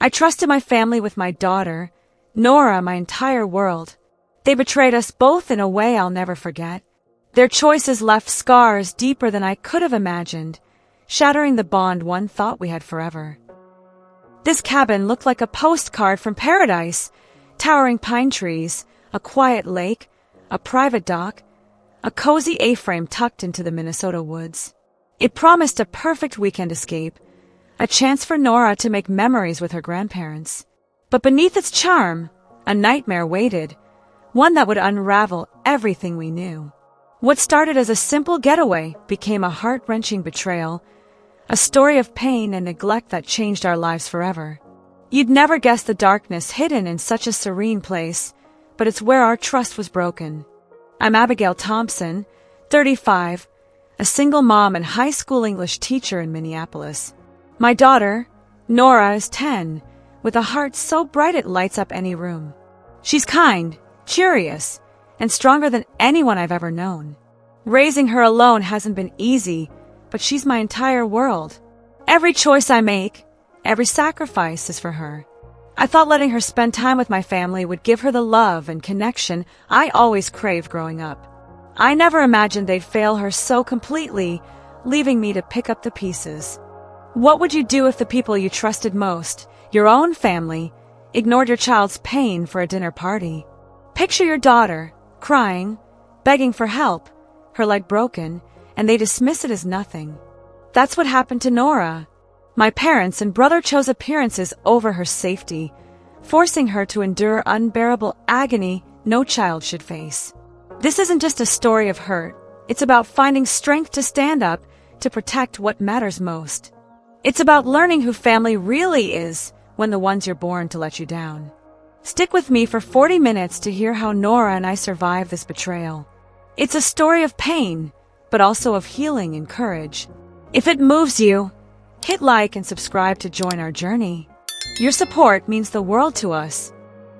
I trusted my family with my daughter, Nora, my entire world. They betrayed us both in a way I'll never forget. Their choices left scars deeper than I could have imagined, shattering the bond one thought we had forever. This cabin looked like a postcard from paradise. Towering pine trees, a quiet lake, a private dock, a cozy A-frame tucked into the Minnesota woods. It promised a perfect weekend escape, a chance for Nora to make memories with her grandparents. But beneath its charm, a nightmare waited, one that would unravel everything we knew. What started as a simple getaway became a heart-wrenching betrayal, a story of pain and neglect that changed our lives forever. You'd never guess the darkness hidden in such a serene place, but it's where our trust was broken. I'm Abigail Thompson, 35, a single mom and high school English teacher in Minneapolis. My daughter, Nora, is 10, with a heart so bright it lights up any room. She's kind, curious, and stronger than anyone I've ever known. Raising her alone hasn't been easy, but she's my entire world. Every choice I make, every sacrifice is for her. I thought letting her spend time with my family would give her the love and connection I always craved growing up. I never imagined they'd fail her so completely, leaving me to pick up the pieces. What would you do if the people you trusted most, your own family, ignored your child's pain for a dinner party? Picture your daughter, crying, begging for help, her leg broken, and they dismiss it as nothing. That's what happened to Nora. My parents and brother chose appearances over her safety, forcing her to endure unbearable agony no child should face. This isn't just a story of hurt. It's about finding strength to stand up, to protect what matters most. It's about learning who family really is when the ones you're born to let you down. Stick with me for 40 minutes to hear how Nora and I survived this betrayal. It's a story of pain, but also of healing and courage. If it moves you, hit like and subscribe to join our journey. Your support means the world to us.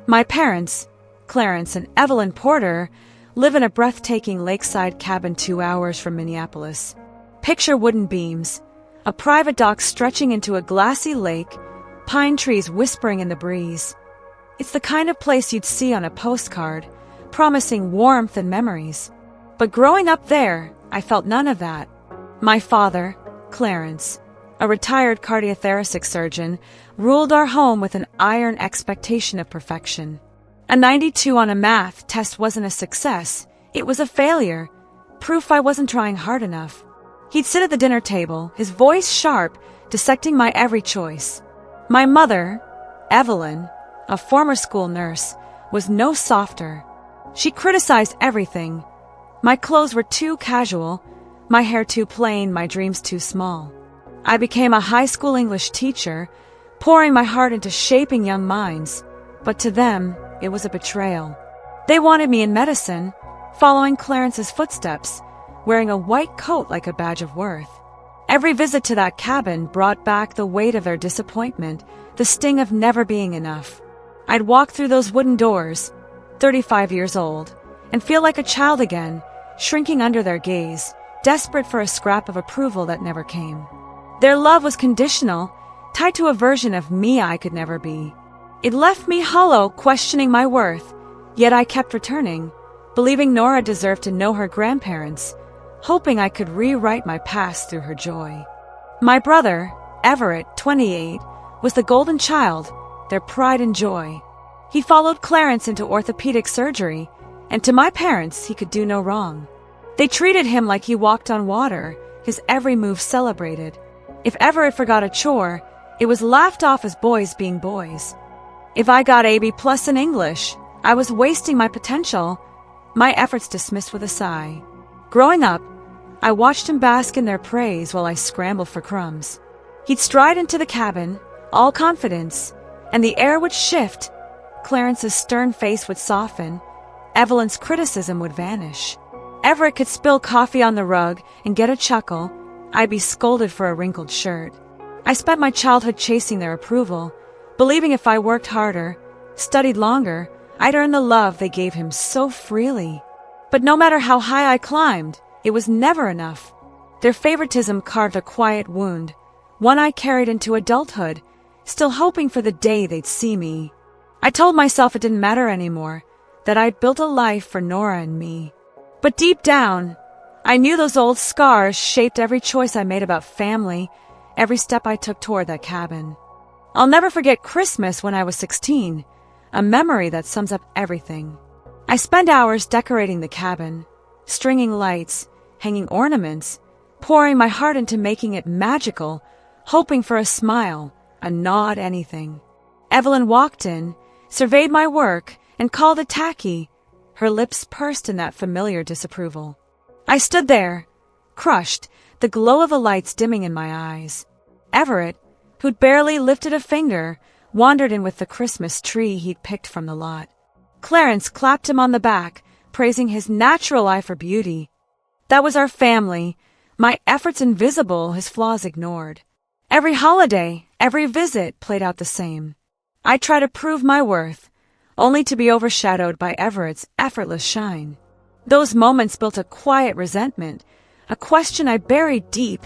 My parents, Clarence and Evelyn Porter, live in a breathtaking lakeside cabin 2 hours from Minneapolis. Picture wooden beams, a private dock stretching into a glassy lake, pine trees whispering in the breeze. It's the kind of place you'd see on a postcard, promising warmth and memories. But growing up there, I felt none of that. My father, Clarence, a retired cardiothoracic surgeon, ruled our home with an iron expectation of perfection. A 92 on a math test wasn't a success, it was a failure, proof I wasn't trying hard enough. He'd sit at the dinner table, his voice sharp, dissecting my every choice. My mother, Evelyn, a former school nurse, was no softer. She criticized everything. My clothes were too casual, my hair too plain, my dreams too small. I became a high school English teacher, pouring my heart into shaping young minds, but to them, it was a betrayal. They wanted me in medicine, following Clarence's footsteps, wearing a white coat like a badge of worth. Every visit to that cabin brought back the weight of their disappointment, the sting of never being enough. I'd walk through those wooden doors, 35 years old, and feel like a child again, shrinking under their gaze, desperate for a scrap of approval that never came. Their love was conditional, tied to a version of me I could never be. It left me hollow, questioning my worth, yet I kept returning, believing Nora deserved to know her grandparents, hoping I could rewrite my past through her joy. My brother, Everett, 28, was the golden child, their pride and joy. He followed Clarence into orthopedic surgery, and to my parents he could do no wrong. They treated him like he walked on water, his every move celebrated. If Everett forgot a chore, it was laughed off as boys being boys. If I got A++ in English, I was wasting my potential, my efforts dismissed with a sigh. Growing up, I watched him bask in their praise while I scrambled for crumbs. He'd stride into the cabin, all confidence, and the air would shift. Clarence's stern face would soften, Evelyn's criticism would vanish. Everett could spill coffee on the rug and get a chuckle. I'd be scolded for a wrinkled shirt. I spent my childhood chasing their approval, believing if I worked harder, studied longer, I'd earn the love they gave him so freely. But no matter how high I climbed, it was never enough. Their favoritism carved a quiet wound, one I carried into adulthood, still hoping for the day they'd see me. I told myself it didn't matter anymore, that I'd built a life for Nora and me. But deep down, I knew those old scars shaped every choice I made about family, every step I took toward that cabin. I'll never forget Christmas when I was 16, a memory that sums up everything. I spent hours decorating the cabin, stringing lights, hanging ornaments, pouring my heart into making it magical, hoping for a smile, a nod, anything. Evelyn walked in, surveyed my work, and called it tacky. Her lips pursed in that familiar disapproval. I stood there, crushed, the glow of the lights dimming in my eyes. Everett, who'd barely lifted a finger, wandered in with the Christmas tree he'd picked from the lot. Clarence clapped him on the back, praising his natural eye for beauty. That was our family, my efforts invisible, his flaws ignored. Every holiday, every visit played out the same. I tried to prove my worth, only to be overshadowed by Everett's effortless shine. Those moments built a quiet resentment, a question I buried deep.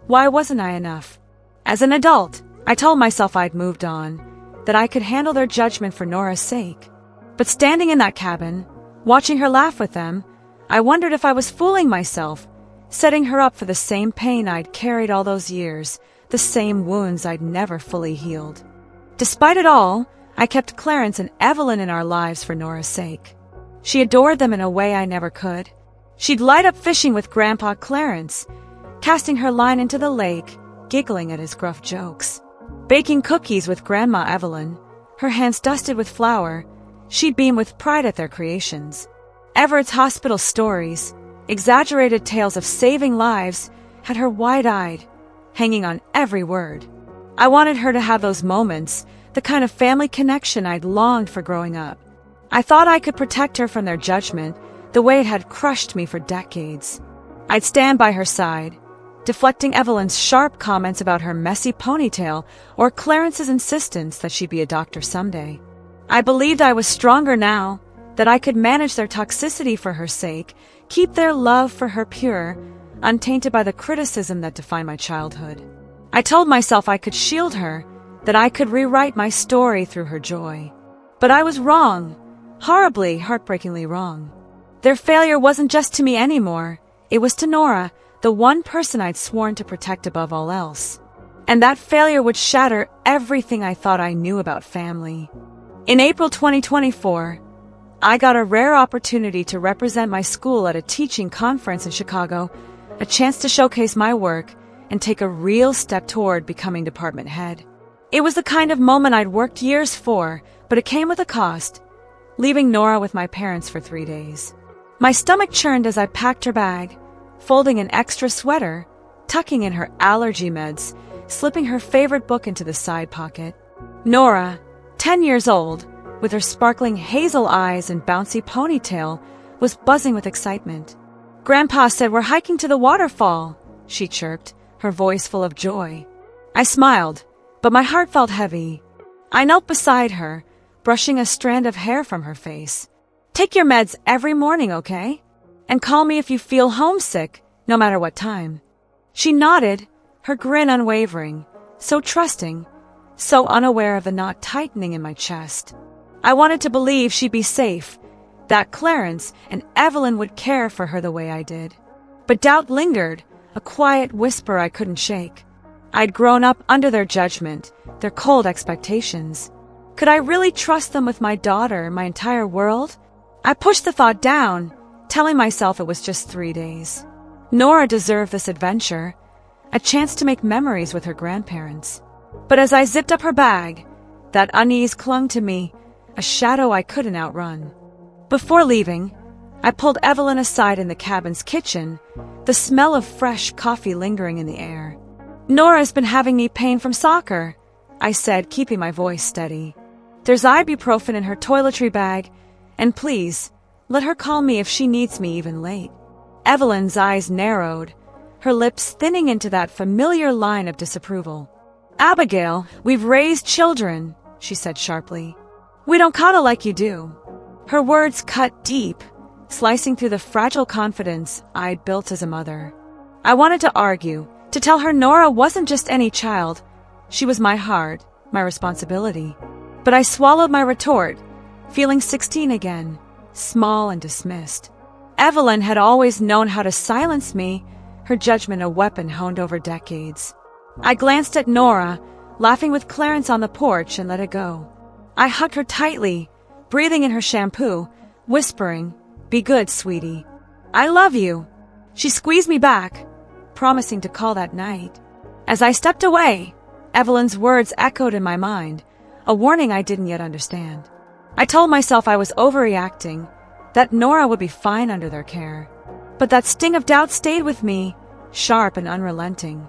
Why wasn't I enough? As an adult, I told myself I'd moved on, that I could handle their judgment for Nora's sake. But standing in that cabin, watching her laugh with them, I wondered if I was fooling myself, setting her up for the same pain I'd carried all those years, the same wounds I'd never fully healed. Despite it all, I kept Clarence and Evelyn in our lives for Nora's sake. She adored them in a way I never could. She'd light up fishing with Grandpa Clarence, casting her line into the lake, giggling at his gruff jokes. Baking cookies with Grandma Evelyn, her hands dusted with flour, she'd beam with pride at their creations. Everett's hospital stories, exaggerated tales of saving lives, had her wide-eyed, hanging on every word. I wanted her to have those moments, the kind of family connection I'd longed for growing up. I thought I could protect her from their judgment, the way it had crushed me for decades. I'd stand by her side, deflecting Evelyn's sharp comments about her messy ponytail or Clarence's insistence that she'd be a doctor someday. I believed I was stronger now, that I could manage their toxicity for her sake, keep their love for her pure, untainted by the criticism that defined my childhood. I told myself I could shield her, that I could rewrite my story through her joy. But I was wrong, horribly, heartbreakingly wrong. Their failure wasn't just to me anymore, it was to Nora, the one person I'd sworn to protect above all else. And that failure would shatter everything I thought I knew about family. In April 2024, I got a rare opportunity to represent my school at a teaching conference in Chicago, a chance to showcase my work and take a real step toward becoming department head. It was the kind of moment I'd worked years for, but it came with a cost, leaving Nora with my parents for 3 days. My stomach churned as I packed her bag, folding an extra sweater, tucking in her allergy meds, slipping her favorite book into the side pocket. Nora, 10 years old, with her sparkling hazel eyes and bouncy ponytail, was buzzing with excitement. Grandpa said we're hiking to the waterfall, she chirped, her voice full of joy. I smiled, but my heart felt heavy. I knelt beside her, brushing a strand of hair from her face. Take your meds every morning, okay? And call me if you feel homesick, no matter what time. She nodded, her grin unwavering, so trusting, so unaware of the knot tightening in my chest. I wanted to believe she'd be safe, that Clarence and Evelyn would care for her the way I did. But doubt lingered, a quiet whisper I couldn't shake. I'd grown up under their judgment, their cold expectations. Could I really trust them with my daughter, my entire world? I pushed the thought down, telling myself it was just 3 days. Nora deserved this adventure, a chance to make memories with her grandparents. But as I zipped up her bag, that unease clung to me, a shadow I couldn't outrun. Before leaving, I pulled Evelyn aside in the cabin's kitchen, the smell of fresh coffee lingering in the air. Nora's been having knee pain from soccer, I said, keeping my voice steady. There's ibuprofen in her toiletry bag, and please, let her call me if she needs me even late. Evelyn's eyes narrowed, her lips thinning into that familiar line of disapproval. Abigail, we've raised children, she said sharply. We don't coddle like you do. Her words cut deep, slicing through the fragile confidence I'd built as a mother. I wanted to argue, to tell her Nora wasn't just any child. She was my heart, my responsibility. But I swallowed my retort, feeling 16 again, small and dismissed. Evelyn had always known how to silence me, her judgment a weapon honed over decades. I glanced at Nora, laughing with Clarence on the porch, and let it go. I hugged her tightly, breathing in her shampoo, whispering, "Be good, sweetie. I love you." She squeezed me back, promising to call that night. As I stepped away, Evelyn's words echoed in my mind, a warning I didn't yet understand. I told myself I was overreacting, that Nora would be fine under their care. But that sting of doubt stayed with me, sharp and unrelenting.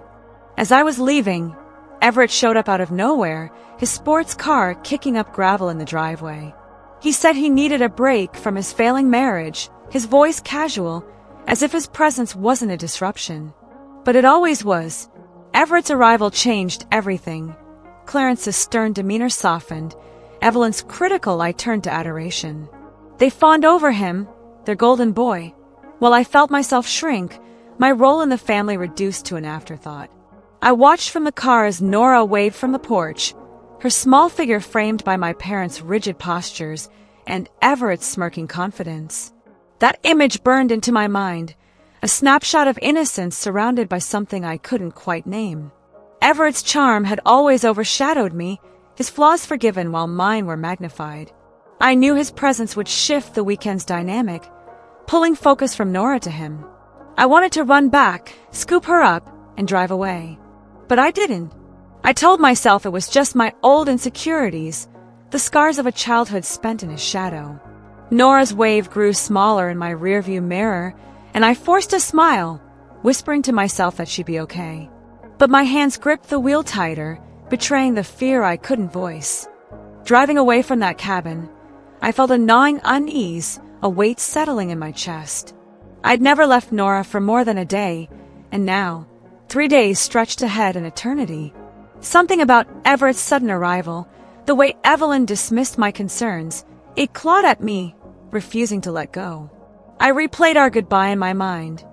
As I was leaving, Everett showed up out of nowhere, his sports car kicking up gravel in the driveway. He said he needed a break from his failing marriage, his voice casual, as if his presence wasn't a disruption. But it always was. Everett's arrival changed everything. Clarence's stern demeanor softened. Evelyn's critical eye turned to adoration. They fawned over him, their golden boy. While I felt myself shrink, my role in the family reduced to an afterthought. I watched from the car as Nora waved from the porch, her small figure framed by my parents' rigid postures and Everett's smirking confidence. That image burned into my mind, a snapshot of innocence surrounded by something I couldn't quite name. Everett's charm had always overshadowed me, his flaws forgiven while mine were magnified. I knew his presence would shift the weekend's dynamic, pulling focus from Nora to him. I wanted to run back, scoop her up, and drive away. But I didn't. I told myself it was just my old insecurities, the scars of a childhood spent in his shadow. Nora's wave grew smaller in my rearview mirror, and I forced a smile, whispering to myself that she'd be okay. But my hands gripped the wheel tighter, betraying the fear I couldn't voice. Driving away from that cabin, I felt a gnawing unease, a weight settling in my chest. I'd never left Nora for more than a day, and now, 3 days stretched ahead an eternity. Something about Everett's sudden arrival, the way Evelyn dismissed my concerns, it clawed at me, refusing to let go. I replayed our goodbye in my mind.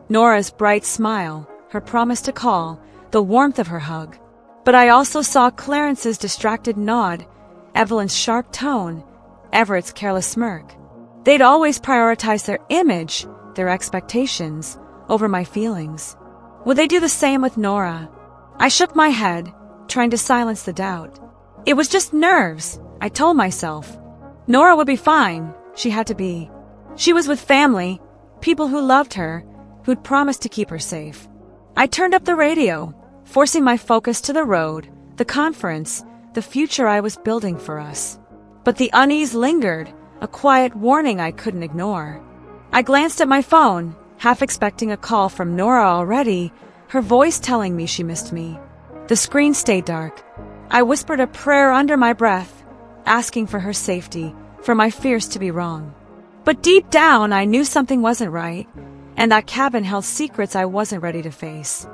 Nora's bright smile, her promise to call, the warmth of her hug. But I also saw Clarence's distracted nod, Evelyn's sharp tone, Everett's careless smirk. They'd always prioritized their image, their expectations, over my feelings. Would they do the same with Nora? I shook my head, trying to silence the doubt. It was just nerves, I told myself. Nora would be fine. She had to be. She was with family, people who loved her, who'd promised to keep her safe. I turned up the radio, forcing my focus to the road, the conference, the future I was building for us. But the unease lingered, a quiet warning I couldn't ignore. I glanced at my phone, half expecting a call from Nora already, her voice telling me she missed me. The screen stayed dark. I whispered a prayer under my breath, asking for her safety, for my fears to be wrong. But deep down, I knew something wasn't right, and that cabin held secrets I wasn't ready to face.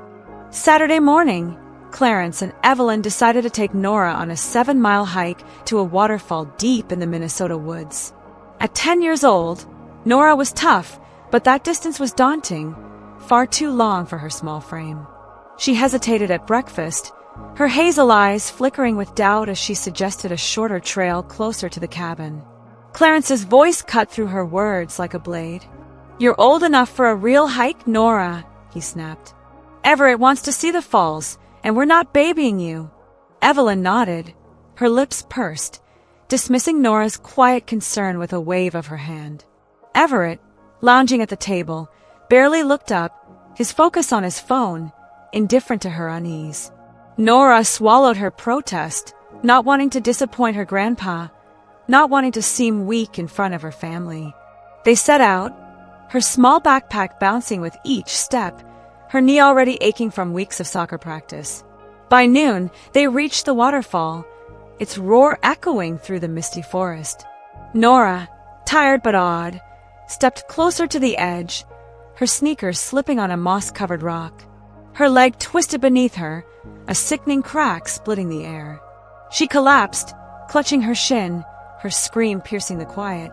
Saturday morning, Clarence and Evelyn decided to take Nora on a 7-mile hike to a waterfall deep in the Minnesota woods. At 10 years old, Nora was tough, but that distance was daunting, far too long for her small frame. She hesitated at breakfast, her hazel eyes flickering with doubt as she suggested a shorter trail closer to the cabin. Clarence's voice cut through her words like a blade. "You're old enough for a real hike, Nora," he snapped. "Everett wants to see the falls, and we're not babying you." Evelyn nodded, her lips pursed, dismissing Nora's quiet concern with a wave of her hand. Everett, lounging at the table, barely looked up, his focus on his phone, indifferent to her unease. Nora swallowed her protest, not wanting to disappoint her grandpa, not wanting to seem weak in front of her family. They set out, her small backpack bouncing with each step, her knee already aching from weeks of soccer practice. By noon, they reached the waterfall, its roar echoing through the misty forest. Nora, tired but awed, stepped closer to the edge, her sneakers slipping on a moss-covered rock. Her leg twisted beneath her, a sickening crack splitting the air. She collapsed, clutching her shin, her scream piercing the quiet.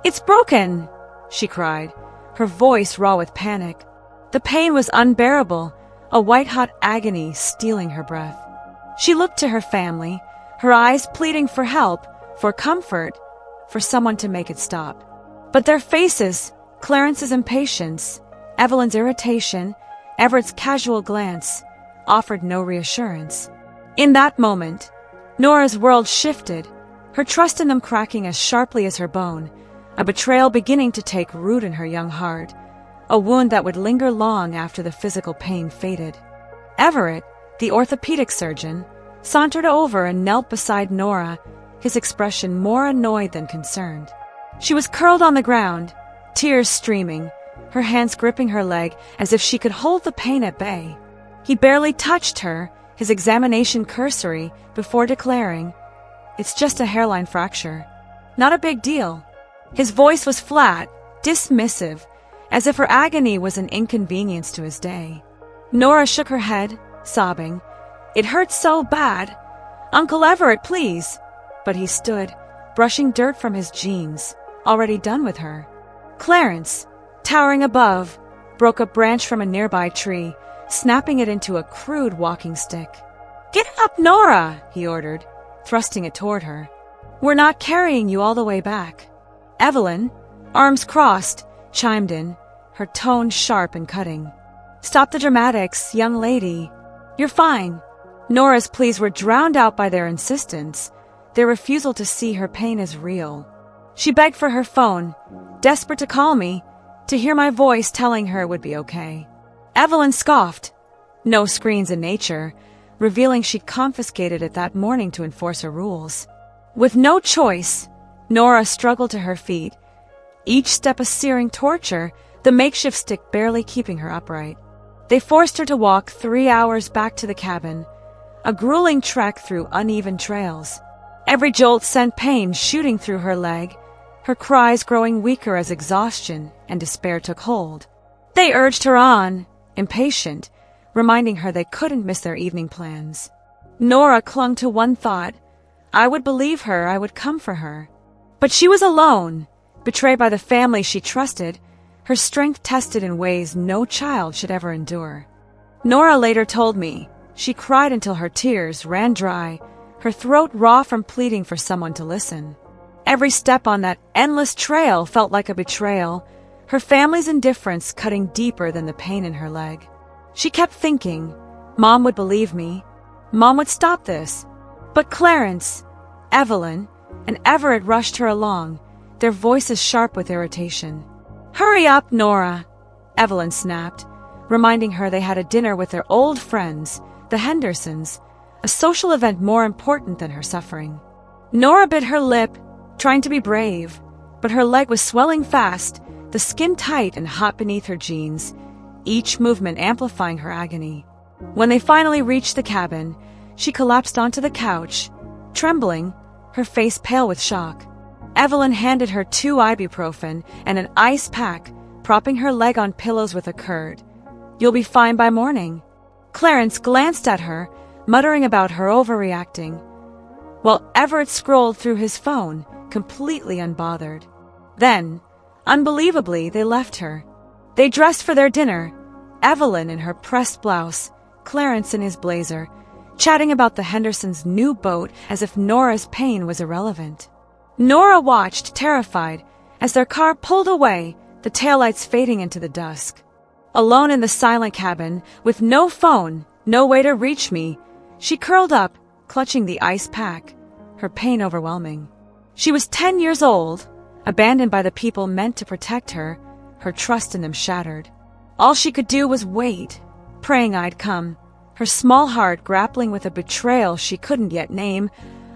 "It's broken!" she cried, her voice raw with panic. The pain was unbearable, a white-hot agony stealing her breath. She looked to her family, her eyes pleading for help, for comfort, for someone to make it stop. But their faces, Clarence's impatience, Evelyn's irritation, Everett's casual glance, offered no reassurance. In that moment, Nora's world shifted, her trust in them cracking as sharply as her bone, a betrayal beginning to take root in her young heart, a wound that would linger long after the physical pain faded. Everett, the orthopedic surgeon, sauntered over and knelt beside Nora, his expression more annoyed than concerned. She was curled on the ground, tears streaming, her hands gripping her leg as if she could hold the pain at bay. He barely touched her, his examination cursory, before declaring, "It's just a hairline fracture. Not a big deal." His voice was flat, dismissive, as if her agony was an inconvenience to his day. Nora shook her head, sobbing, "It hurts so bad. Uncle Everett, please." But he stood, brushing dirt from his jeans, already done with her. Clarence, towering above, broke a branch from a nearby tree, snapping it into a crude walking stick. "Get up, Nora," he ordered, thrusting it toward her. "We're not carrying you all the way back." Evelyn, arms crossed, chimed in, her tone sharp and cutting. "Stop the dramatics, young lady. You're fine." Nora's pleas were drowned out by their insistence, their refusal to see her pain as real. She begged for her phone, desperate to call me, to hear my voice telling her it would be okay. Evelyn scoffed. No screens in nature, revealing she'd confiscated it that morning to enforce her rules. With no choice, Nora struggled to her feet, each step a searing torture, the makeshift stick barely keeping her upright. They forced her to walk 3 hours back to the cabin, a grueling trek through uneven trails. Every jolt sent pain shooting through her leg, her cries growing weaker as exhaustion and despair took hold. They urged her on, impatient, reminding her they couldn't miss their evening plans. Nora clung to one thought: I would believe her, I would come for her. But she was alone, betrayed by the family she trusted, her strength tested in ways no child should ever endure. Nora later told me she cried until her tears ran dry, her throat raw from pleading for someone to listen. Every step on that endless trail felt like a betrayal, her family's indifference cutting deeper than the pain in her leg. She kept thinking, Mom would believe me. Mom would stop this. But Clarence, Evelyn, and Everett rushed her along, their voices sharp with irritation. "Hurry up, Nora," Evelyn snapped, reminding her they had a dinner with their old friends, the Hendersons, a social event more important than her suffering. Nora bit her lip, trying to be brave, but her leg was swelling fast, the skin tight and hot beneath her jeans, each movement amplifying her agony. When they finally reached the cabin, she collapsed onto the couch, trembling, her face pale with shock. Evelyn handed her 2 ibuprofen and an ice pack, propping her leg on pillows with a curt. "You'll be fine by morning." Clarence glanced at her, muttering about her overreacting, while Everett scrolled through his phone, completely unbothered. Then, unbelievably, they left her. They dressed for their dinner, Evelyn in her pressed blouse, Clarence in his blazer, chatting about the Hendersons' new boat as if Nora's pain was irrelevant. Nora watched, terrified, as their car pulled away, the taillights fading into the dusk. Alone in the silent cabin, with no phone, no way to reach me, she curled up, clutching the ice pack, her pain overwhelming. She was 10 years old, abandoned by the people meant to protect her, her trust in them shattered. All she could do was wait, praying I'd come, her small heart grappling with a betrayal she couldn't yet name,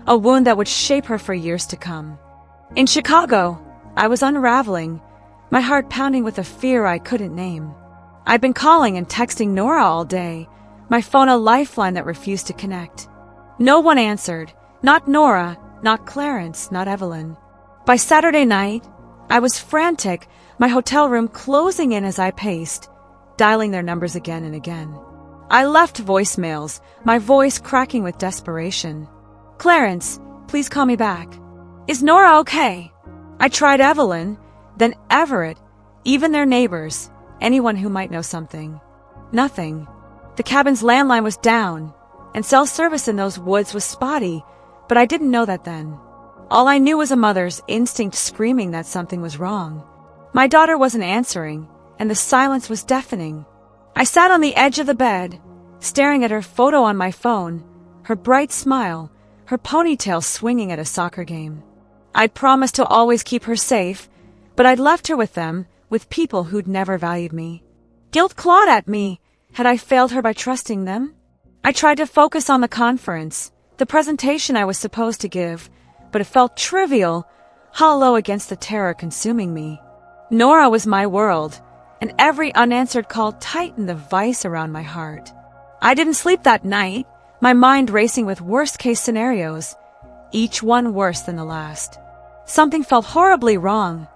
a wound that would shape her for years to come. In Chicago, I was unraveling, my heart pounding with a fear I couldn't name. I'd been calling and texting Nora all day, my phone a lifeline that refused to connect. No one answered, not Nora, not Clarence, not Evelyn. By Saturday night, I was frantic, my hotel room closing in as I paced, dialing their numbers again and again. I left voicemails, my voice cracking with desperation. "Clarence, please call me back. Is Nora okay?" I tried Evelyn, then Everett, even their neighbors, anyone who might know something. Nothing. The cabin's landline was down, and cell service in those woods was spotty, but I didn't know that then. All I knew was a mother's instinct screaming that something was wrong. My daughter wasn't answering, and the silence was deafening. I sat on the edge of the bed, staring at her photo on my phone, her bright smile, her ponytail swinging at a soccer game. I'd promised to always keep her safe, but I'd left her with them, with people who'd never valued me. Guilt clawed at me. Had I failed her by trusting them? I tried to focus on the conference, the presentation I was supposed to give, but it felt trivial, hollow against the terror consuming me. Nora was my world, and every unanswered call tightened the vice around my heart. I didn't sleep that night, my mind racing with worst-case scenarios, each one worse than the last. Something felt horribly wrong,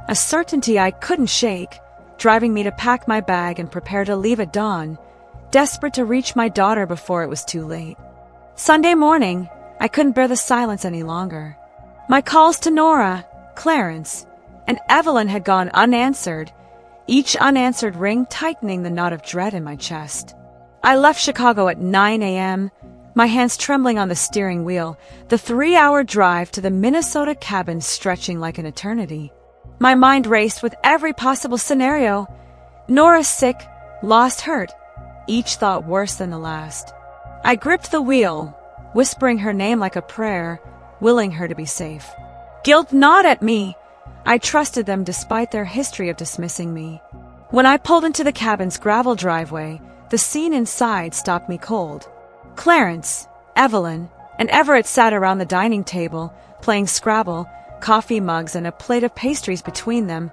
a certainty I couldn't shake, driving me to pack my bag and prepare to leave at dawn, desperate to reach my daughter before it was too late. Sunday morning, I couldn't bear the silence any longer. My calls to Nora, Clarence, and Evelyn had gone unanswered, each unanswered ring tightening the knot of dread in my chest. I left Chicago at 9 a.m., my hands trembling on the steering wheel, the 3-hour drive to the Minnesota cabin stretching like an eternity. My mind raced with every possible scenario. Nora sick, lost, hurt, each thought worse than the last. I gripped the wheel, whispering her name like a prayer, willing her to be safe. Guilt gnawed at me. I trusted them despite their history of dismissing me. When I pulled into the cabin's gravel driveway, the scene inside stopped me cold. Clarence, Evelyn, and Everett sat around the dining table, playing Scrabble, coffee mugs and a plate of pastries between them,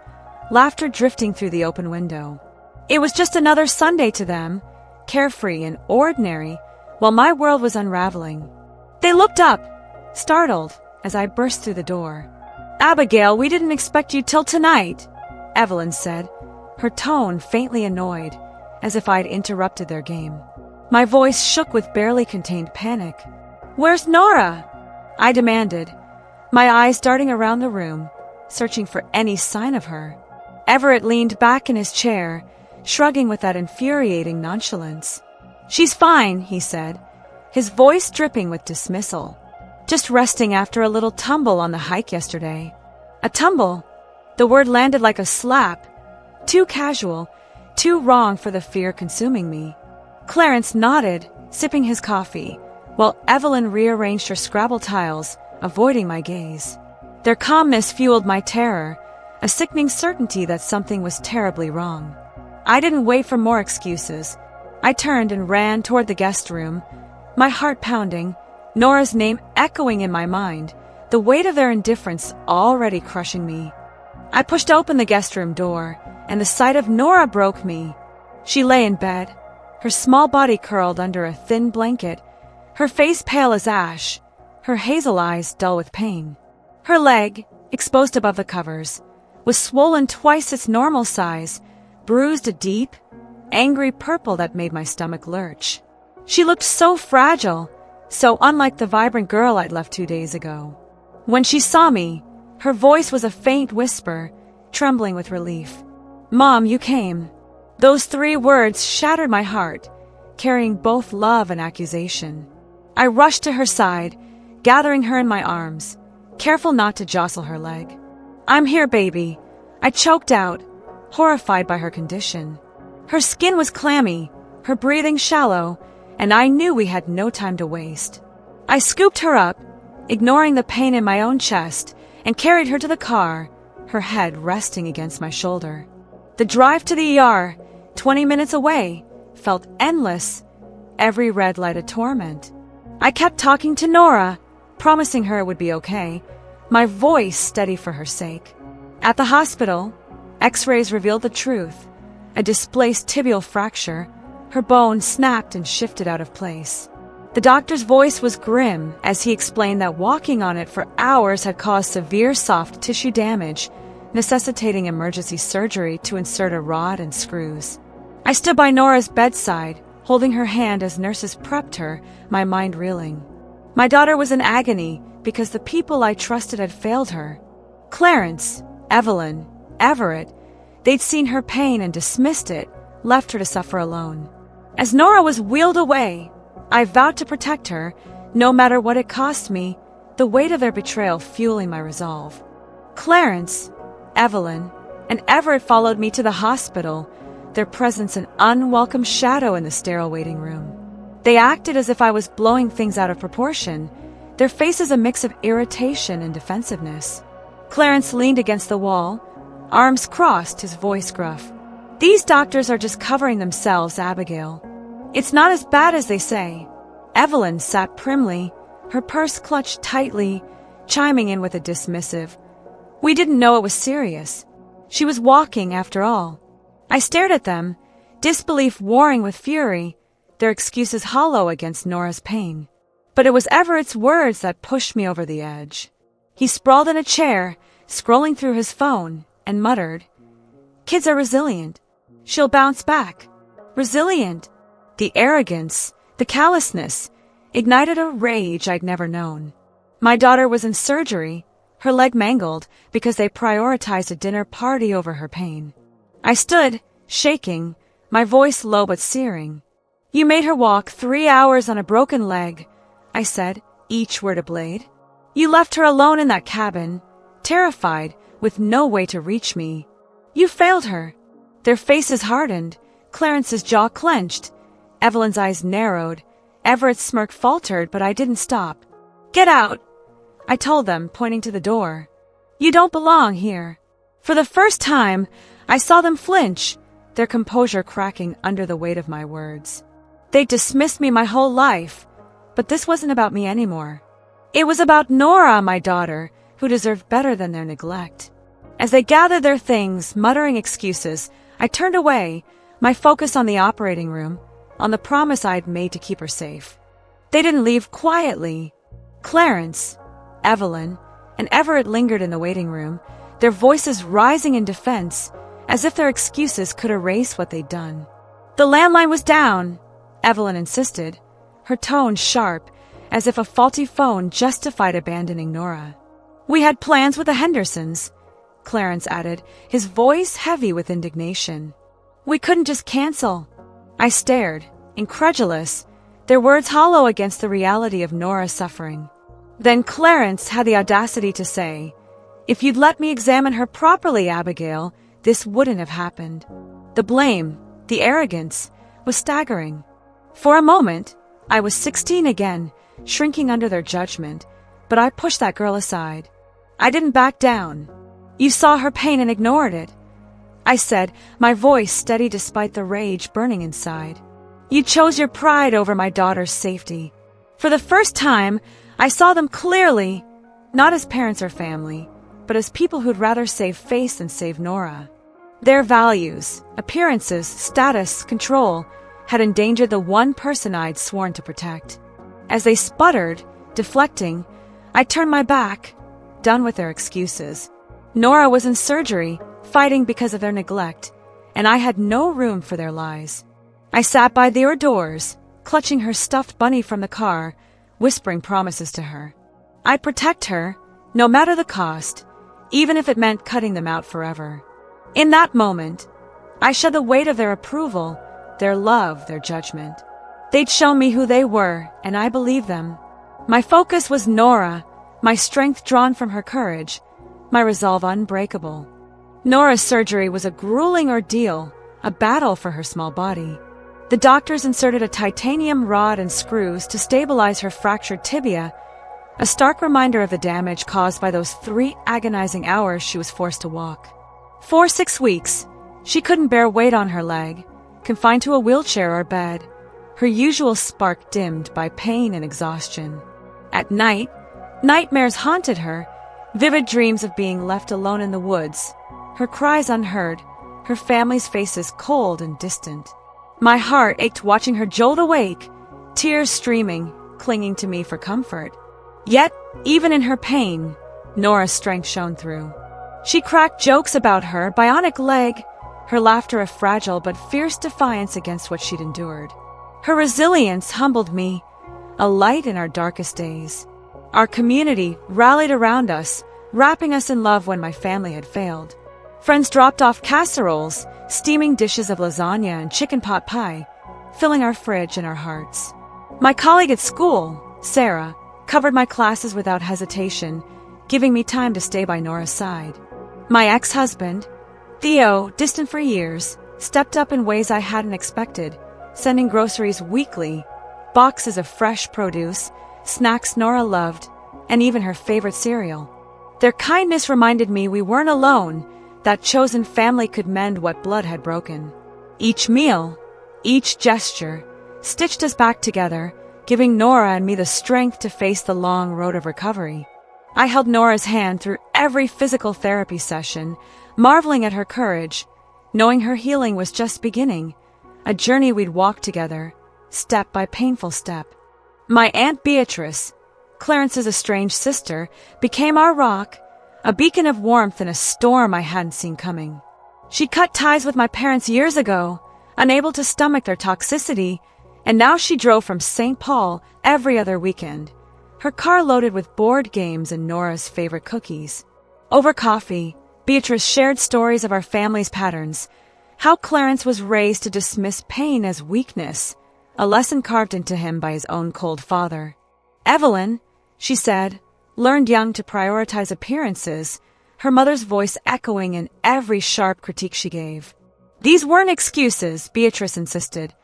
laughter drifting through the open window. It was just another Sunday to them, carefree and ordinary, while my world was unraveling. They looked up, startled, as I burst through the door. "Abigail, we didn't expect you till tonight," Evelyn said, her tone faintly annoyed, as if I'd interrupted their game. My voice shook with barely contained panic. "Where's Nora?" I demanded, my eyes darting around the room, searching for any sign of her. Everett leaned back in his chair, shrugging with that infuriating nonchalance. "She's fine," he said, his voice dripping with dismissal. "Just resting after a little tumble on the hike yesterday." A tumble? The word landed like a slap. Too casual, too wrong for the fear consuming me. Clarence nodded, sipping his coffee, while Evelyn rearranged her Scrabble tiles, avoiding my gaze. Their calmness fueled my terror, a sickening certainty that something was terribly wrong. I didn't wait for more excuses. I turned and ran toward the guest room, my heart pounding, Nora's name echoing in my mind, the weight of their indifference already crushing me. I pushed open the guest room door, and the sight of Nora broke me. She lay in bed, her small body curled under a thin blanket, her face pale as ash, her hazel eyes dull with pain. Her leg, exposed above the covers, was swollen twice its normal size, bruised a deep, angry purple that made my stomach lurch. She looked so fragile, so unlike the vibrant girl I'd left 2 days ago. When she saw me, her voice was a faint whisper, trembling with relief. "Mom, you came." Those 3 words shattered my heart, carrying both love and accusation. I rushed to her side, gathering her in my arms, careful not to jostle her leg. "I'm here, baby," I choked out, horrified by her condition. Her skin was clammy, her breathing shallow, and I knew we had no time to waste. I scooped her up, ignoring the pain in my own chest, and carried her to the car, her head resting against my shoulder. The drive to the ER, 20 minutes away, felt endless, every red light a torment. I kept talking to Nora, promising her it would be okay, my voice steady for her sake. At the hospital, X-rays revealed the truth, a displaced tibial fracture, her bone snapped and shifted out of place. The doctor's voice was grim as he explained that walking on it for hours had caused severe soft tissue damage, necessitating emergency surgery to insert a rod and screws. I stood by Nora's bedside, holding her hand as nurses prepped her, my mind reeling. My daughter was in agony because the people I trusted had failed her. Clarence, Evelyn, Everett, they'd seen her pain and dismissed it, left her to suffer alone. As Nora was wheeled away, I vowed to protect her, no matter what it cost me, the weight of their betrayal fueling my resolve. Clarence, Evelyn, and Everett followed me to the hospital, their presence an unwelcome shadow in the sterile waiting room. They acted as if I was blowing things out of proportion, their faces a mix of irritation and defensiveness. Clarence leaned against the wall, arms crossed, his voice gruff. "These doctors are just covering themselves, Abigail. It's not as bad as they say." Evelyn sat primly, her purse clutched tightly, chiming in with a dismissive, "We didn't know it was serious." She was walking, after all. I stared at them, disbelief warring with fury, their excuses hollow against Nora's pain. But it was Everett's words that pushed me over the edge. He sprawled in a chair, scrolling through his phone, and muttered, "Kids are resilient. She'll bounce back." Resilient. The arrogance, the callousness, ignited a rage I'd never known. My daughter was in surgery, her leg mangled because they prioritized a dinner party over her pain. I stood, shaking, my voice low but searing. "You made her walk 3 hours on a broken leg," I said, each word a blade. "You left her alone in that cabin, terrified, with no way to reach me. You failed her." Their faces hardened, Clarence's jaw clenched, Evelyn's eyes narrowed, Everett's smirk faltered, but I didn't stop. "Get out," I told them, pointing to the door. "You don't belong here." For the first time, I saw them flinch, their composure cracking under the weight of my words. They'd dismissed me my whole life, but this wasn't about me anymore. It was about Nora, my daughter, who deserved better than their neglect. As they gathered their things, muttering excuses, I turned away, my focus on the operating room, on the promise I'd made to keep her safe. They didn't leave quietly. Clarence, Evelyn, and Everett lingered in the waiting room, their voices rising in defense, as if their excuses could erase what they'd done. "The landline was down," Evelyn insisted, her tone sharp, as if a faulty phone justified abandoning Nora. "We had plans with the Hendersons," Clarence added, his voice heavy with indignation. "We couldn't just cancel." I stared, incredulous, their words hollow against the reality of Nora's suffering. Then Clarence had the audacity to say, "If you'd let me examine her properly, Abigail, this wouldn't have happened." The blame, the arrogance, was staggering. For a moment, I was 16 again, shrinking under their judgment, but I pushed that girl aside. I didn't back down. "You saw her pain and ignored it," I said, my voice steady despite the rage burning inside. "You chose your pride over my daughter's safety." For the first time, I saw them clearly, not as parents or family, but as people who'd rather save face than save Nora. Their values, appearances, status, control, had endangered the one person I'd sworn to protect. As they sputtered, deflecting, I turned my back, done with their excuses. Nora was in surgery, fighting because of their neglect, and I had no room for their lies. I sat by their doors, clutching her stuffed bunny from the car, whispering promises to her. I'd protect her, no matter the cost, even if it meant cutting them out forever. In that moment, I shed the weight of their approval, their love, their judgment. They'd shown me who they were, and I believed them. My focus was Nora, my strength drawn from her courage, my resolve unbreakable. Nora's surgery was a grueling ordeal, a battle for her small body. The doctors inserted a titanium rod and screws to stabilize her fractured tibia, a stark reminder of the damage caused by those 3 agonizing hours she was forced to walk. For 6 weeks, she couldn't bear weight on her leg, confined to a wheelchair or bed, her usual spark dimmed by pain and exhaustion. At night, nightmares haunted her, vivid dreams of being left alone in the woods, her cries unheard, her family's faces cold and distant. My heart ached watching her jolt awake, tears streaming, clinging to me for comfort. Yet, even in her pain, Nora's strength shone through. She cracked jokes about her bionic leg, her laughter a fragile but fierce defiance against what she'd endured. Her resilience humbled me, a light in our darkest days. Our community rallied around us, wrapping us in love when my family had failed. Friends dropped off casseroles, steaming dishes of lasagna and chicken pot pie, filling our fridge and our hearts. My colleague at school, Sarah, covered my classes without hesitation, giving me time to stay by Nora's side. My ex-husband, Theo, distant for years, stepped up in ways I hadn't expected, sending groceries weekly, boxes of fresh produce, snacks Nora loved, and even her favorite cereal. Their kindness reminded me we weren't alone, that chosen family could mend what blood had broken. Each meal, each gesture, stitched us back together, giving Nora and me the strength to face the long road of recovery. I held Nora's hand through every physical therapy session, marveling at her courage, knowing her healing was just beginning, a journey we'd walk together, step by painful step. My Aunt Beatrice, Clarence's estranged sister, became our rock, a beacon of warmth in a storm I hadn't seen coming. She'd cut ties with my parents years ago, unable to stomach their toxicity, and now she drove from St. Paul every other weekend, her car loaded with board games and Nora's favorite cookies. Over coffee, Beatrice shared stories of our family's patterns, how Clarence was raised to dismiss pain as weakness, a lesson carved into him by his own cold father. Evelyn, she said, learned young to prioritize appearances, her mother's voice echoing in every sharp critique she gave. These weren't excuses, Beatrice insisted,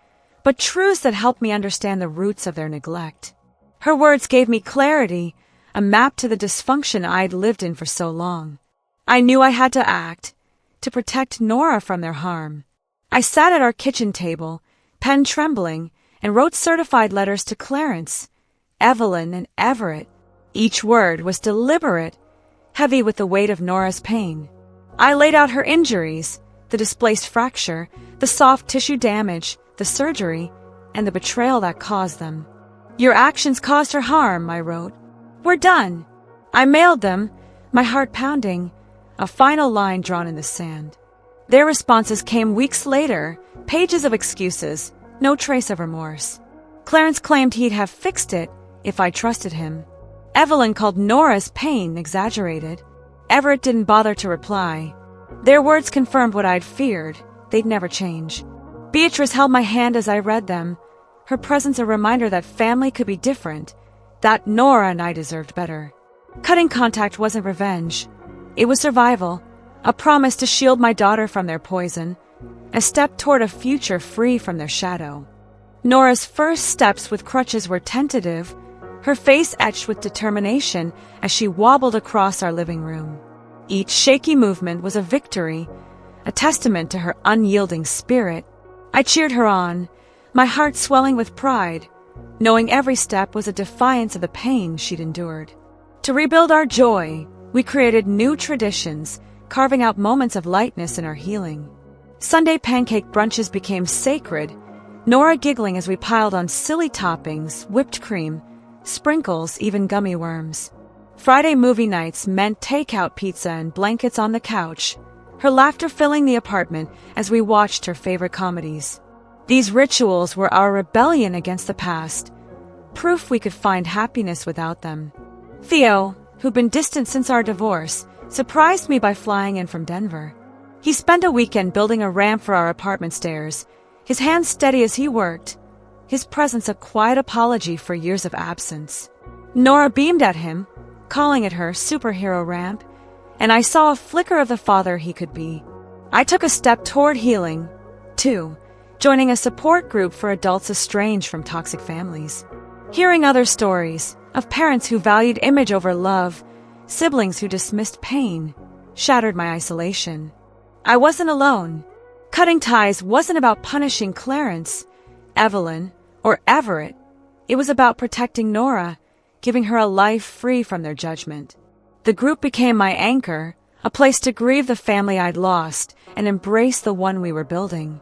but truths that helped me understand the roots of their neglect. Her words gave me clarity, a map to the dysfunction I'd lived in for so long. I knew I had to act, to protect Nora from their harm. I sat at our kitchen table, pen trembling, and wrote certified letters to Clarence, Evelyn, and Everett. Each word was deliberate, heavy with the weight of Nora's pain. I laid out her injuries, the displaced fracture, the soft tissue damage, the surgery, and the betrayal that caused them. Your actions caused her harm, I wrote. We're done. I mailed them, my heart pounding, a final line drawn in the sand. Their responses came weeks later, pages of excuses, no trace of remorse. Clarence claimed he'd have fixed it if I trusted him. Evelyn called Nora's pain exaggerated. Everett didn't bother to reply. Their words confirmed what I'd feared. They'd never change. Beatrice held my hand as I read them, her presence a reminder that family could be different, that Nora and I deserved better. Cutting contact wasn't revenge. It was survival, a promise to shield my daughter from their poison, a step toward a future free from their shadow. Nora's first steps with crutches were tentative, her face etched with determination as she wobbled across our living room. Each shaky movement was a victory, a testament to her unyielding spirit. I cheered her on, my heart swelling with pride, knowing every step was a defiance of the pain she'd endured. To rebuild our joy, we created new traditions, carving out moments of lightness in our healing. Sunday pancake brunches became sacred, Nora giggling as we piled on silly toppings, whipped cream, sprinkles, even gummy worms. Friday movie nights meant takeout pizza and blankets on the couch, her laughter filling the apartment as we watched her favorite comedies. These rituals were our rebellion against the past, proof we could find happiness without them. Theo, who'd been distant since our divorce, surprised me by flying in from Denver. He spent a weekend building a ramp for our apartment stairs, his hands steady as he worked, his presence a quiet apology for years of absence. Nora beamed at him, calling it her superhero ramp, and I saw a flicker of the father he could be. I took a step toward healing, too, joining a support group for adults estranged from toxic families. Hearing other stories of parents who valued image over love, siblings who dismissed pain, shattered my isolation. I wasn't alone. Cutting ties wasn't about punishing Clarence, Evelyn, or Everett. It was about protecting Nora, giving her a life free from their judgment. The group became my anchor, a place to grieve the family I'd lost and embrace the one we were building.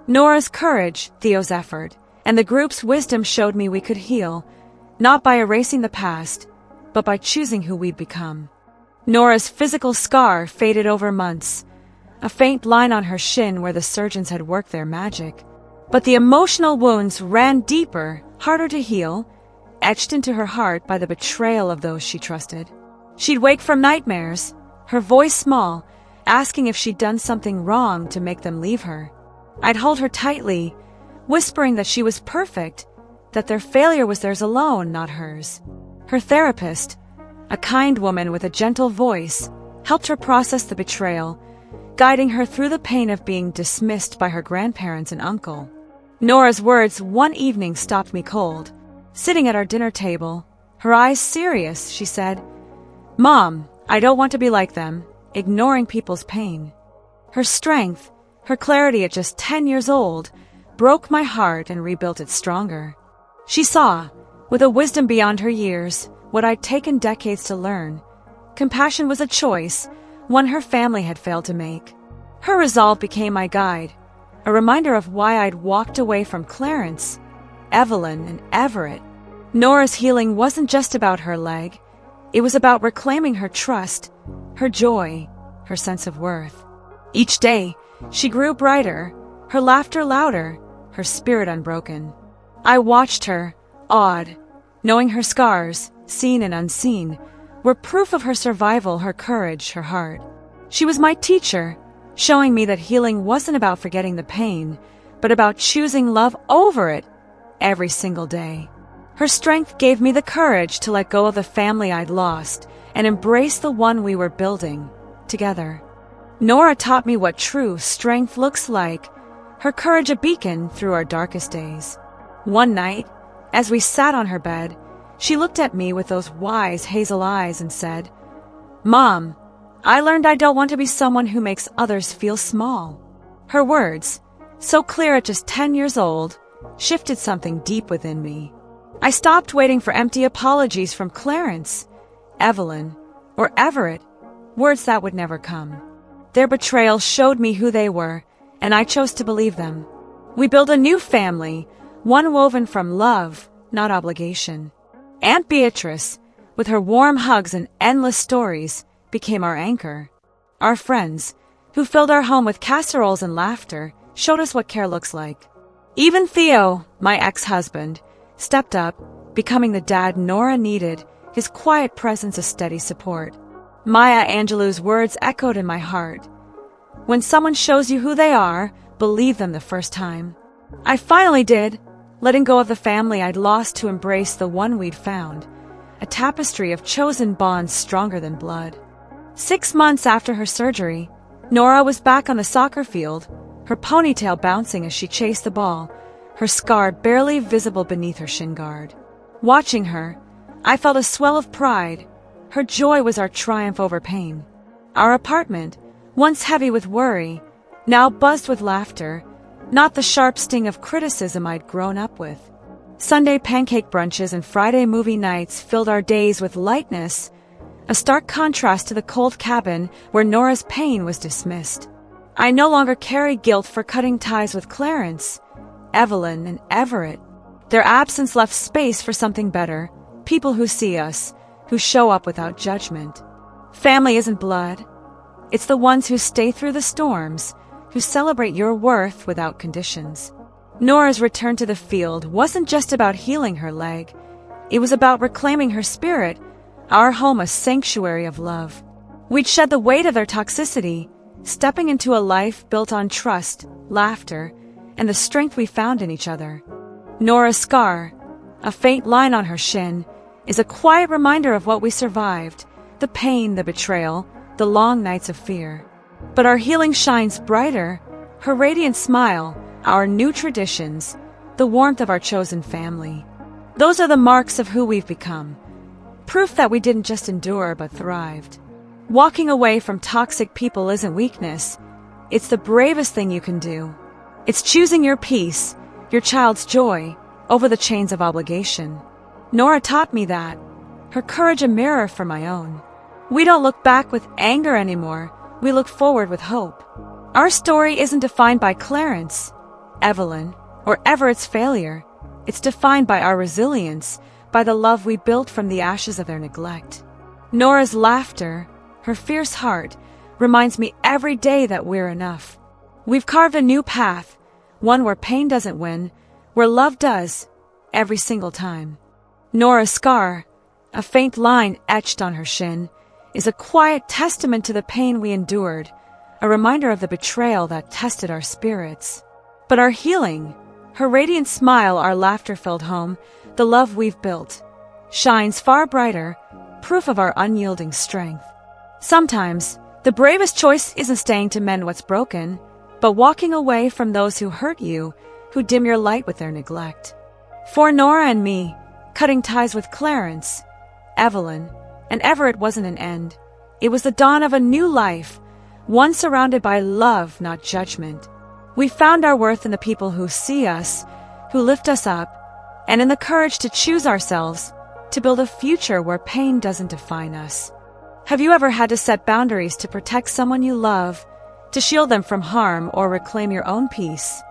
Nora's courage, Theo's effort, and the group's wisdom showed me we could heal, not by erasing the past, but by choosing who we'd become. Nora's physical scar faded over months, a faint line on her shin where the surgeons had worked their magic. But the emotional wounds ran deeper, harder to heal, etched into her heart by the betrayal of those she trusted. She'd wake from nightmares, her voice small, asking if she'd done something wrong to make them leave her. I'd hold her tightly, whispering that she was perfect, that their failure was theirs alone, not hers. Her therapist, a kind woman with a gentle voice, helped her process the betrayal, guiding her through the pain of being dismissed by her grandparents and uncle. Nora's words one evening stopped me cold. Sitting at our dinner table, her eyes serious, she said, "Mom, I don't want to be like them, ignoring people's pain." Her strength, her clarity at just 10 years old, broke my heart and rebuilt it stronger. She saw, with a wisdom beyond her years, what I'd taken decades to learn. Compassion was a choice, one her family had failed to make. Her resolve became my guide, a reminder of why I'd walked away from Clarence, Evelyn, and Everett. Nora's healing wasn't just about her leg. It was about reclaiming her trust, her joy, her sense of worth. Each day, she grew brighter, her laughter louder, her spirit unbroken. I watched her, awed, knowing her scars, seen and unseen, were proof of her survival, her courage, her heart. She was my teacher, showing me that healing wasn't about forgetting the pain, but about choosing love over it every single day. Her strength gave me the courage to let go of the family I'd lost and embrace the one we were building together. Nora taught me what true strength looks like, her courage a beacon through our darkest days. One night, as we sat on her bed, she looked at me with those wise hazel eyes and said, "Mom, I learned I don't want to be someone who makes others feel small." Her words, so clear at just 10 years old, shifted something deep within me. I stopped waiting for empty apologies from Clarence, Evelyn, or Everett, words that would never come. Their betrayal showed me who they were, and I chose to believe them. We built a new family, one woven from love, not obligation. Aunt Beatrice, with her warm hugs and endless stories, became our anchor. Our friends, who filled our home with casseroles and laughter, showed us what care looks like. Even Theo, my ex-husband, stepped up, becoming the dad Nora needed, his quiet presence a steady support. Maya Angelou's words echoed in my heart. When someone shows you who they are, believe them the first time. I finally did, letting go of the family I'd lost to embrace the one we'd found, a tapestry of chosen bonds stronger than blood. 6 months after her surgery, Nora was back on the soccer field, her ponytail bouncing as she chased the ball, her scar barely visible beneath her shin guard. Watching her, I felt a swell of pride. Her joy was our triumph over pain. Our apartment, once heavy with worry, now buzzed with laughter, not the sharp sting of criticism I'd grown up with. Sunday pancake brunches and Friday movie nights filled our days with lightness, a stark contrast to the cold cabin where Nora's pain was dismissed. I no longer carried guilt for cutting ties with Clarence, Evelyn, and Everett. Their absence left space for something better, people who see us, who show up without judgment. Family isn't blood. It's the ones who stay through the storms, who celebrate your worth without conditions. Nora's return to the field wasn't just about healing her leg. It was about reclaiming her spirit, our home a sanctuary of love. We'd shed the weight of their toxicity, stepping into a life built on trust, laughter, and the strength we found in each other. Nora's scar, a faint line on her shin, is a quiet reminder of what we survived, the pain, the betrayal, the long nights of fear. But our healing shines brighter, her radiant smile, our new traditions, the warmth of our chosen family. Those are the marks of who we've become, proof that we didn't just endure but thrived. Walking away from toxic people isn't weakness, it's the bravest thing you can do. It's choosing your peace, your child's joy, over the chains of obligation. Nora taught me that, her courage a mirror for my own. We don't look back with anger anymore, we look forward with hope. Our story isn't defined by Clarence, Evelyn, or Everett's failure. It's defined by our resilience, by the love we built from the ashes of their neglect. Nora's laughter, her fierce heart, reminds me every day that we're enough. We've carved a new path, one where pain doesn't win, where love does, every single time. Nora's scar, a faint line etched on her shin, is a quiet testament to the pain we endured, a reminder of the betrayal that tested our spirits. But our healing, her radiant smile, our laughter-filled home, the love we've built, shines far brighter, proof of our unyielding strength. Sometimes, the bravest choice isn't staying to mend what's broken, but walking away from those who hurt you, who dim your light with their neglect. For Nora and me, cutting ties with Clarence, Evelyn, and Everett wasn't an end. It was the dawn of a new life, one surrounded by love, not judgment. We found our worth in the people who see us, who lift us up, and in the courage to choose ourselves, to build a future where pain doesn't define us. Have you ever had to set boundaries to protect someone you love, to shield them from harm or reclaim your own peace?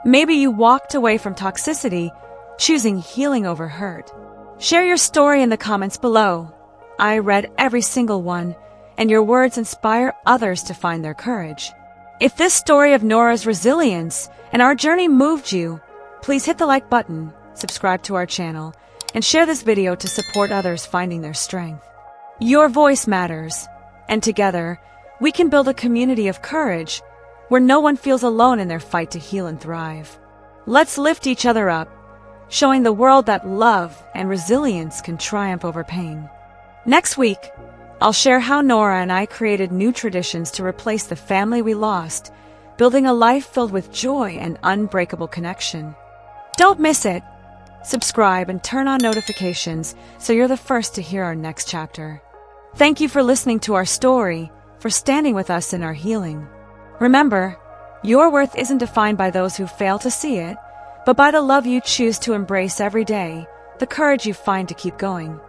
Maybe you walked away from toxicity, choosing healing over hurt. Share your story in the comments below. I read every single one, and your words inspire others to find their courage. If this story of Nora's resilience and our journey moved you, please hit the like button, subscribe to our channel, and share this video to support others finding their strength. Your voice matters, and together, we can build a community of courage where no one feels alone in their fight to heal and thrive. Let's lift each other up, showing the world that love and resilience can triumph over pain. Next week, I'll share how Nora and I created new traditions to replace the family we lost, building a life filled with joy and unbreakable connection. Don't miss it. Subscribe and turn on notifications so you're the first to hear our next chapter. Thank you for listening to our story, for standing with us in our healing. Remember, your worth isn't defined by those who fail to see it, but by the love you choose to embrace every day, the courage you find to keep going.